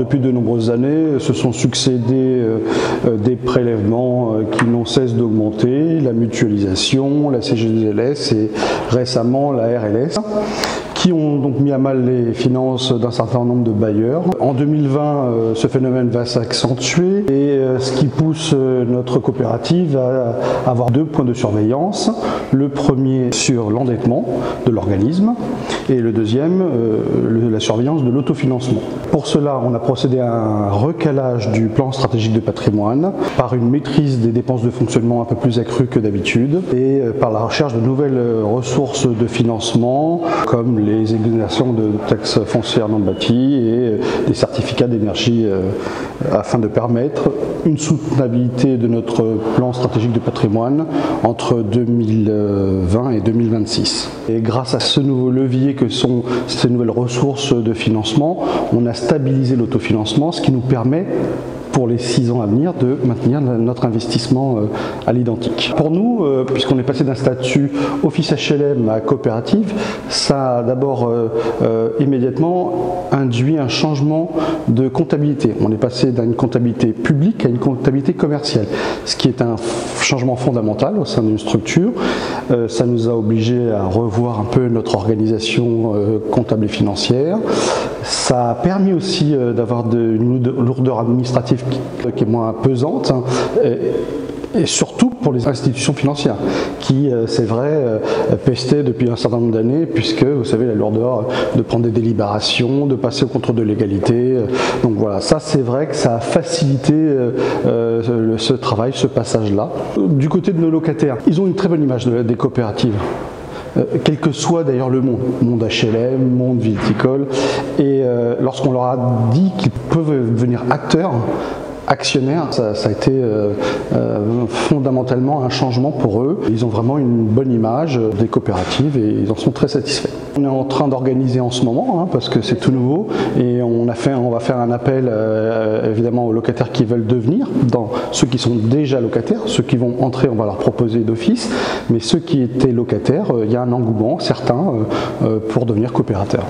Depuis de nombreuses années, se sont succédés des prélèvements qui n'ont cesse d'augmenter, la mutualisation, la CGLS et récemment la RLS, qui ont donc mis à mal les finances d'un certain nombre de bailleurs. En 2020, ce phénomène va s'accentuer et ce qui pousse notre coopérative à avoir 2 points de surveillance. Le premier sur l'endettement de l'organisme et le deuxième, la surveillance de l'autofinancement. Pour cela, on a procédé à un recalage du plan stratégique de patrimoine par une maîtrise des dépenses de fonctionnement un peu plus accrue que d'habitude et par la recherche de nouvelles ressources de financement comme les exonérations de taxes foncières non bâties et des certificats d'énergie afin de permettre une soutenabilité de notre plan stratégique de patrimoine entre 2020 et 2026. Et grâce à ce nouveau levier que sont ces nouvelles ressources de financement, on a stabilisé l'autofinancement, ce qui nous permet pour les 6 ans à venir de maintenir notre investissement à l'identique. Pour nous, puisqu'on est passé d'un statut office HLM à coopérative, ça a d'abord immédiatement induit un changement de comptabilité. On est passé d'une comptabilité publique à une comptabilité commerciale, ce qui est un changement fondamental au sein d'une structure. Ça nous a obligés à revoir un peu notre organisation comptable et financière. Ça a permis aussi d'avoir une lourdeur administrative qui est moins pesante et surtout pour les institutions financières qui, c'est vrai, pestaient depuis un certain nombre d'années puisque, vous savez, la lourdeur de prendre des délibérations, de passer au contrôle de légalité. Donc voilà, ça c'est vrai que ça a facilité ce travail, ce passage-là. Du côté de nos locataires, ils ont une très bonne image des coopératives. Quel que soit d'ailleurs le monde HLM, monde viticole, et lorsqu'on leur a dit qu'ils peuvent devenir actionnaires, ça a été fondamentalement un changement pour eux. Ils ont vraiment une bonne image des coopératives et ils en sont très satisfaits. On est en train d'organiser en ce moment, parce que c'est tout nouveau, et on va faire un appel évidemment aux locataires qui veulent devenir, dans ceux qui sont déjà locataires, ceux qui vont entrer, on va leur proposer d'office, mais ceux qui étaient locataires, il y a un engouement certain pour devenir coopérateur.